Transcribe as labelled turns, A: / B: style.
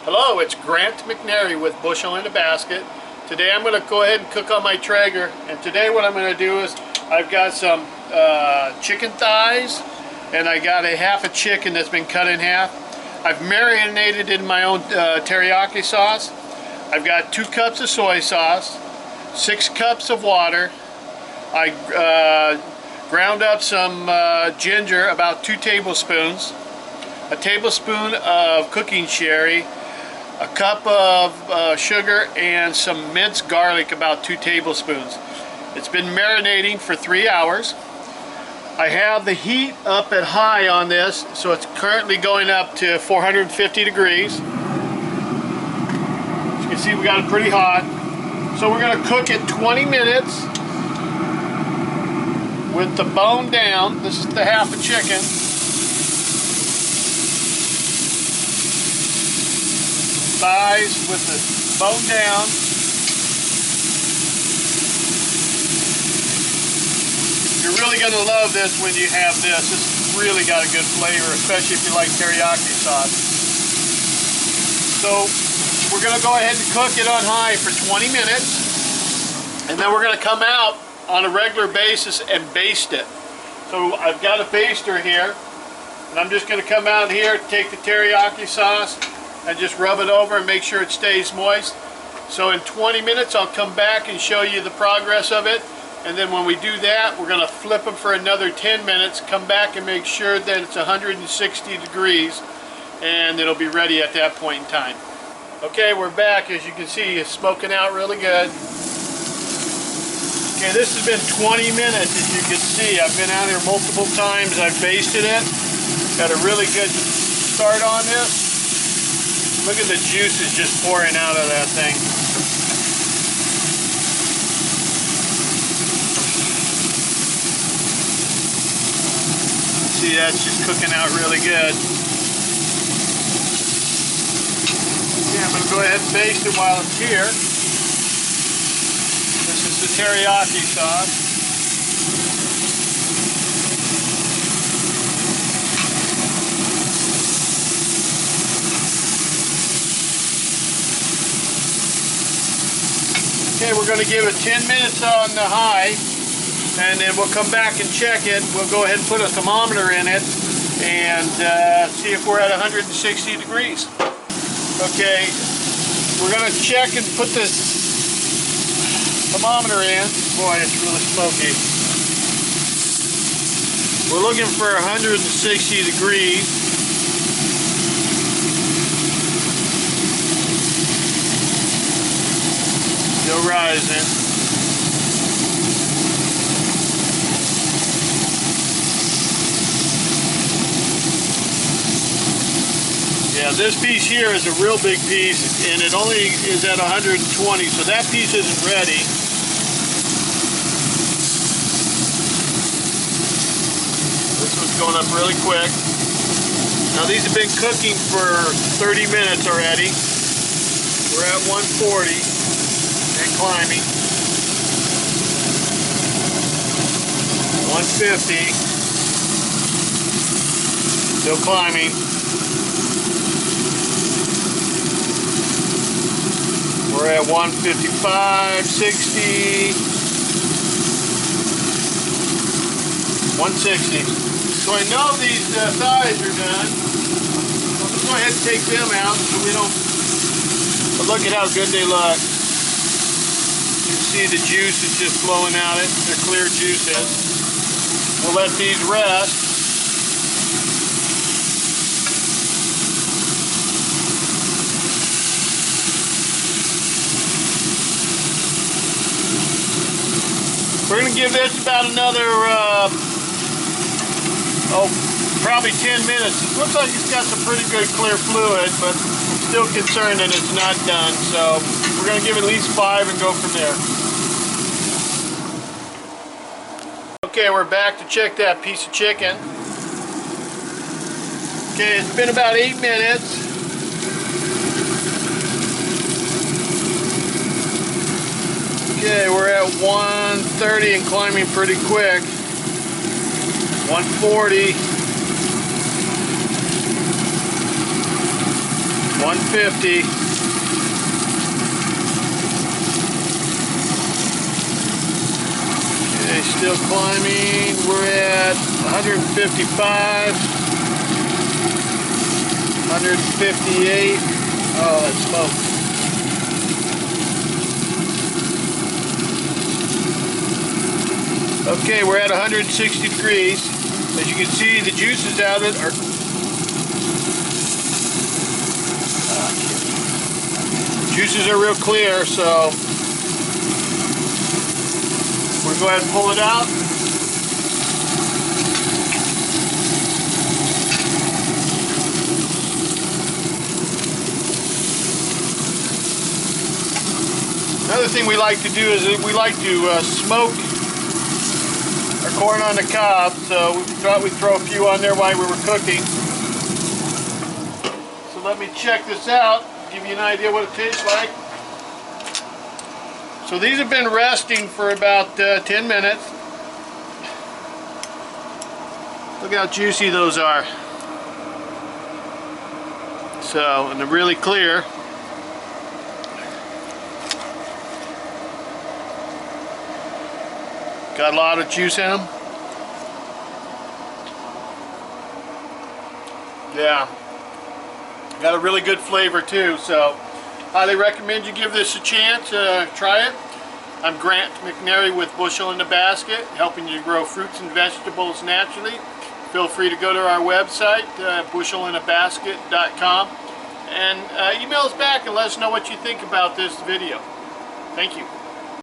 A: Hello, it's Grant McNary with Bushel in a Basket. Today I'm going to go ahead and cook on my Traeger, and today what I'm going to do is I've got some chicken thighs, and I got a half a chicken that's been cut in half. I've marinated in my own teriyaki sauce. I've got 2 cups of soy sauce, 6 cups of water. I ground up some ginger, about 2 tablespoons, a tablespoon of cooking sherry, a cup of sugar, and some minced garlic, about 2 tablespoons. It's been marinating for 3 hours. I have the heat up at high on this, so it's currently going up to 450 degrees. As you can see, we got it pretty hot. So we're going to cook it 20 minutes with the bone down. This is the half a chicken. Thighs with the bone down. You're really going to love this when you have this. This has really got a good flavor, especially if you like teriyaki sauce. So we're going to go ahead and cook it on high for 20 minutes, and then we're going to come out on a regular basis and baste it. So I've got a baster here, and I'm just going to come out here, take the teriyaki sauce, and just rub it over and make sure it stays moist. So in 20 minutes I'll come back and show you the progress of it, and then when we do that we're going to flip them for another 10 minutes, come back and make sure that it's 160 degrees, and it'll be ready at that point in time. Okay, we're back. As you can see, it's smoking out really good. Okay, this has been 20 minutes. As you can see, I've been out here multiple times. I've basted it. Got a really good start on this. Look at the juices just pouring out of that thing. See, that's just cooking out really good. Yeah, I'm going to go ahead and baste it while it's here. This is the teriyaki sauce. Okay, we're going to give it 10 minutes on the high, and then we'll come back and check it. We'll go ahead and put a thermometer in it and see if we're at 160 degrees. Okay, we're going to check and put this thermometer in. Boy, it's really smoky. We're looking for 160 degrees. Still rising. Yeah, this piece here is a real big piece, and it only is at 120, so that piece isn't ready. This one's going up really quick. Now these have been cooking for 30 minutes already. We're at 140 and climbing. 150. Still climbing. We're at 155, 60, 160. So I know these thighs are done. So let's go ahead and take them out so we don't. But look at how good they look. You can see the juice is just flowing out it. They're clear juices. We'll let these rest. We're going to give this about another, probably 10 minutes. It looks like it's got some pretty good clear fluid, but I'm still concerned that it's not done. So we're going to give it at least 5 and go from there. Okay, we're back to check that piece of chicken. Okay, it's been about 8 minutes. Okay, we're at 130 and climbing pretty quick. 140. 150. Okay, still climbing. We're at 155. 158. Oh, that smoke. Okay, we're at 160 degrees. As you can see, the juices out of it are... juices are real clear, so we'll go ahead and pull it out. Another thing we like to do is we like to smoke our corn on the cob, so we thought we'd throw a few on there while we were cooking. So let me check this out, give you an idea what it tastes like. So these have been resting for about 10 minutes. Look how juicy those are. So, and they're really clear. Got a lot of juice in them. Yeah. Got a really good flavor too, so highly recommend you give this a chance. Try it. I'm Grant McNary with Bushel in the Basket, helping you grow fruits and vegetables naturally. Feel free to go to our website, bushelinabasket.com, and email us back and let us know what you think about this video. Thank you.